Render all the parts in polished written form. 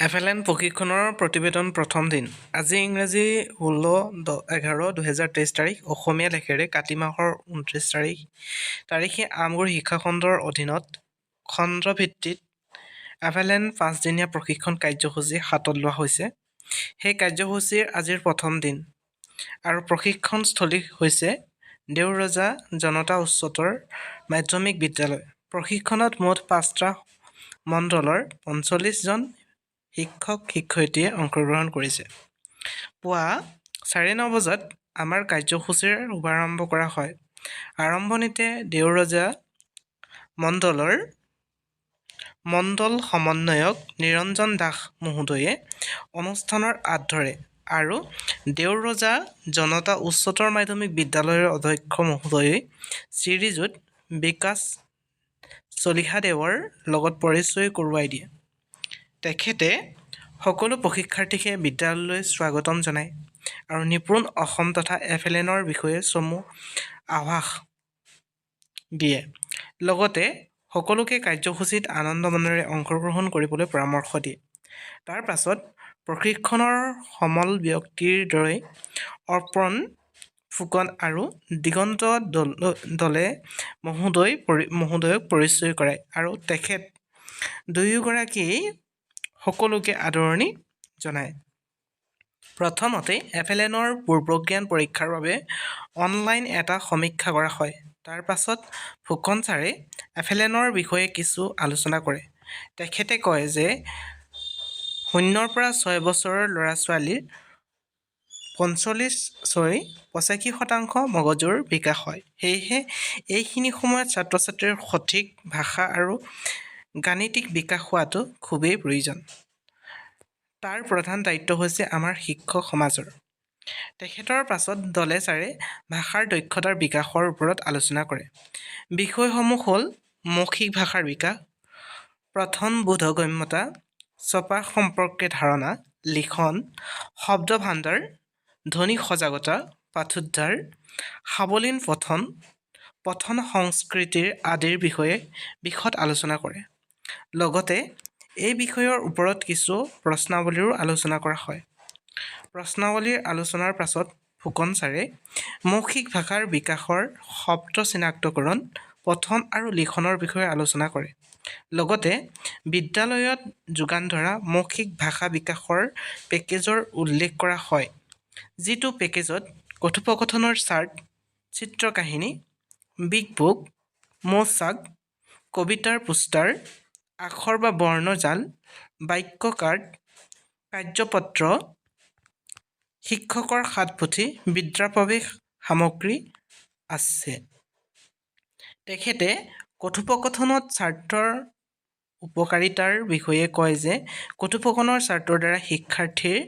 FLN প্ৰশিক্ষণৰ প্ৰতিবেদন প্ৰথম দিন। আজি ইংৰাজী 16/11/2023 তাৰিখ, অসমীয়া লেখেৰে কাতি মাহৰ 29 তাৰিখে আমগুৰি শিক্ষাখণ্ডৰ অধীনত খণ্ডভিত্তিত FLN 5 দিনীয়া প্ৰশিক্ষণ কাৰ্যসূচী হাতত লোৱা হৈছে। সেই কাৰ্যসূচীৰ আজিৰ প্ৰথম দিন আৰু প্ৰশিক্ষণস্থলী হৈছে দেউৰজা জনতা উচ্চতৰ মাধ্যমিক বিদ্যালয়। প্ৰশিক্ষণত মুঠ 5টা মণ্ডলৰ 45জন শিক্ষক-শিক্ষয়িত্ৰীয়ে অংশগ্ৰহণ কৰিছে। পুৱা 9:30 বজাত আমাৰ কাৰ্যসূচীৰ শুভাৰম্ভ কৰা হয়। আৰম্ভণিতে দেউৰজা মণ্ডলৰ মণ্ডল সমন্বয়ক নিৰঞ্জন দাস মহোদয়ে অনুষ্ঠানৰ আঁত ধৰে আৰু দেউৰজা জনতা উচ্চতৰ মাধ্যমিক বিদ্যালয়ৰ অধ্যক্ষ মহোদয় শ্ৰীযুত বিকাশ চলিহাদেৱৰ লগত পৰিচয় কৰোৱাই দিয়ে। তেখেতে সকলো প্ৰশিক্ষাৰ্থীকে বিদ্যালয়লৈ স্বাগতম জনায় আৰু নিপুণ অসম তথা FLNৰ বিষয়ে চমু আভাস দিয়ে। লগতে সকলোকে কাৰ্যসূচীত আনন্দ মনেৰে অংশগ্ৰহণ কৰিবলৈ পৰামৰ্শ দিয়ে। তাৰ পাছত প্ৰশিক্ষণৰ সমল ব্যক্তিৰ দৰে অৰ্পণ ফুকন আৰু দিগন্ত দলে মহোদয়ক পৰিচয় কৰায় আৰু তেখেত দুয়োগৰাকীয়ে সকলোকে আদৰণি জনায়। প্ৰথমতে FLNৰ পূৰ্বজ্ঞান পৰীক্ষাৰ বাবে অনলাইন এটা সমীক্ষা কৰা হয়। তাৰ পাছত ফুকন ছাৰে FLNৰ বিষয়ে কিছু আলোচনা কৰে। তেখেতে কয় যে 0ৰ পৰা 6 বছৰৰ ল'ৰা-ছোৱালীৰ 85% মগজুৰ বিকাশ হয়। সেয়েহে এইখিনি সময়ত ছাত্ৰ-ছাত্ৰীৰ সঠিক ভাষা আৰু গাণিতিক বিকাশ হোৱাটো খুবেই প্ৰয়োজন। তাৰ প্ৰধান দায়িত্ব হৈছে আমাৰ শিক্ষক সমাজৰ। তেখেতৰ পাছত দলে ছাৰে ভাষাৰ দক্ষতাৰ বিকাশৰ ওপৰত আলোচনা কৰে। বিষয়সমূহ হ'ল মৌখিক ভাষাৰ বিকাশ, পঠন বোধগম্যতা, ছপা সম্পৰ্কে ধাৰণা, লিখন, শব্দ ভাণ্ডাৰ, ধ্বনি সজাগতা, পাঠোদ্ধাৰ, সাৱলীন পঠন সংস্কৃতিৰ আদিৰ বিষয়ে বিশদ আলোচনা কৰে। লগতে এই বিষয়ৰ ওপৰত কিছু প্ৰশ্নাৱলীৰো আলোচনা কৰা হয়। প্ৰশ্নাৱলীৰ আলোচনাৰ পাছত ফুকন ছাৰে মৌখিক ভাষাৰ বিকাশৰ শব্দ চিনাক্তকৰণ, পঠন আৰু লিখনৰ বিষয়ে আলোচনা কৰে। লগতে বিদ্যালয়ত যোগান ধৰা মৌখিক ভাষা বিকাশৰ পেকেজৰ উল্লেখ কৰা হয়, যিটো পেকেজত কথোপকথনৰ চাৰ্ট, চিত্ৰকাহিনী, বিগ বুক, মৌচাক, কবিতাৰ পোষ্টাৰ, আখৰ বা বৰ্ণ জাল, বাক্য কাৰ্ড, কাৰ্যপত্ৰ, শিক্ষকৰ হাতপুথি, বিদ্যাপ্ৰৱেশ সামগ্ৰী আছে। তেখেতে কথোপকথনত চাৰ্টৰ উপকাৰিতাৰ বিষয়ে কয় যে কথোপকথনৰ চাৰ্টৰ দ্বাৰা শিক্ষাৰ্থীৰ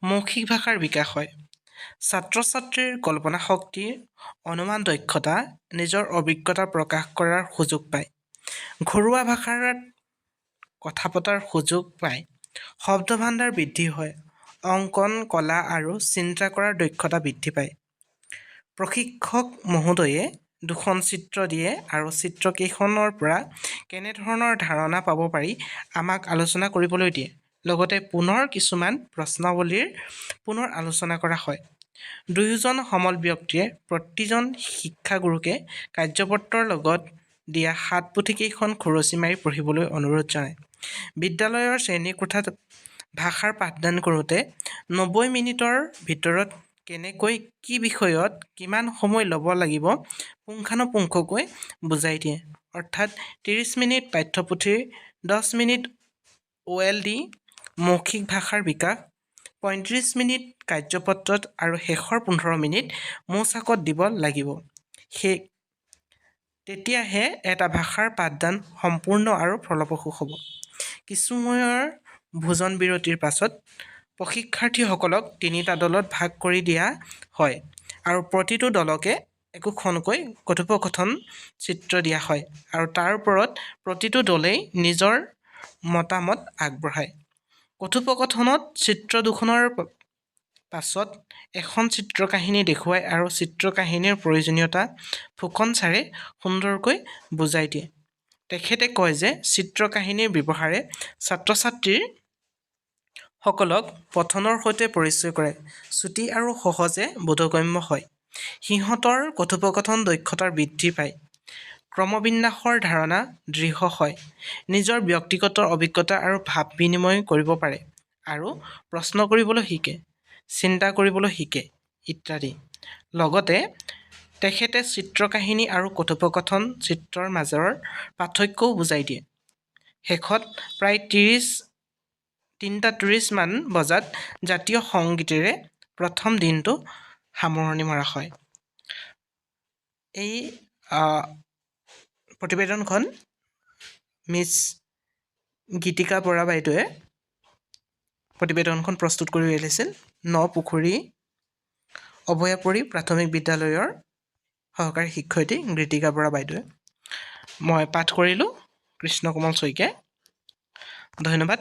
মৌখিক ভাষাৰ বিকাশ হয়। ছাত্ৰ-ছাত্ৰীৰ কল্পনা শক্তি, অনুমান দক্ষতা, নিজৰ অভিজ্ঞতা প্ৰকাশ কৰাৰ সুযোগ পায়, ঘৰুৱা ভাষাত কথা পতাৰ সুযোগ পায়, শব্দ ভাণ্ডাৰ বৃদ্ধি হয়, অংকন কলা আৰু চিন্তা কৰাৰ দক্ষতা বৃদ্ধি পায়। প্ৰশিক্ষক মহোদয়ে 2খন চিত্ৰ দিয়ে আৰু চিত্ৰকেইখনৰ পৰা কেনেধৰণৰ ধাৰণা পাব পাৰি আমাক আলোচনা কৰিবলৈ দিয়ে। লগতে পুনৰ কিছুমান প্ৰশ্নাৱলীৰ পুনৰ আলোচনা কৰা হয়। দুয়োজন সমল ব্যক্তিয়ে প্ৰতিজন শিক্ষাগুৰুকে কাৰ্যপত্ৰৰ লগত দিয়া হাতপুথিকেইখন খৰচি মাৰি পঢ়িবলৈ অনুৰোধ জনায়। বিদ্যালয়ৰ শ্ৰেণীকোঠাত ভাষাৰ পাঠদান কৰোঁতে 90 মিনিটৰ ভিতৰত কেনেকৈ কি বিষয়ত কিমান সময় ল'ব লাগিব পুংখানুপুংখকৈ বুজাই দিয়ে। অৰ্থাৎ 30 মিনিট পাঠ্যপুথিৰ, 10 মিনিট OLD মৌখিক ভাষাৰ বিকাশ, 35 মিনিট কাৰ্যপত্ৰত আৰু শেষৰ 15 মিনিট মৌচাকত দিব লাগিব। তেতিয়াহে এটা ভাষাৰ পাঠদান সম্পূৰ্ণ আৰু ফলপ্ৰসূ হ'ব। কিছুসময়ৰ ভোজন বিৰতিৰ পাছত প্ৰশিক্ষাৰ্থীসকলক 3টা দলত ভাগ কৰি দিয়া হয় আৰু প্ৰতিটো দলকে একোখনকৈ কথোপকথন চিত্ৰ দিয়া হয় আৰু তাৰ ওপৰত প্ৰতিটো দলেই নিজৰ মতামত আগবঢ়ায়। কথোপকথনত চিত্ৰ দুখনৰ পাছত এখন চিত্ৰকাহিনী দেখুৱায় আৰু চিত্ৰকাহিনীৰ প্ৰয়োজনীয়তা ফুকন ছাৰে সুন্দৰকৈ বুজাই দিয়ে। তেখেতে কয় যে চিত্ৰকাহিনীৰ ব্যৱহাৰে ছাত্ৰ-ছাত্ৰীৰ সকলক পঠনৰ সৈতে পৰিচয় কৰে চুটি আৰু সহজে বোধগম্য হয় সিহঁতৰ কথোপকথন দক্ষতাৰ বৃদ্ধি পায় ক্ৰমবিন্যাসৰ ধাৰণা দৃঢ় হয় নিজৰ ব্যক্তিগত অভিজ্ঞতা আৰু ভাৱ বিনিময় কৰিব পাৰে আৰু প্ৰশ্ন কৰিবলৈ শিকে চিন্তা কৰিবলৈ শিকে ইত্যাদি লগতে তেখেতে চিত্ৰকাহিনী আৰু কথোপকথন চিত্ৰৰ মাজৰ পাৰ্থক্যও বুজাই দিয়ে শেষত প্ৰায় ৩:৩০ মান বজাত জাতীয় সংগীতেৰে প্ৰথম দিনটো সামৰণি মৰা হয় এই প্ৰতিবেদনখন মিছ গীতিকা বৰা বাইদেৱে প্ৰতিবেদনখন প্ৰস্তুত কৰি উলিয়াইছিল নপুখুৰী অভয়াপুৰী প্ৰাথমিক বিদ্যালয়ৰ সহকাৰী শিক্ষয়িত্ৰী গীতিকা বৰা বাইদেৱে মই পাঠ কৰিলোঁ কৃষ্ণ কোমল শইকীয়াই ধন্যবাদ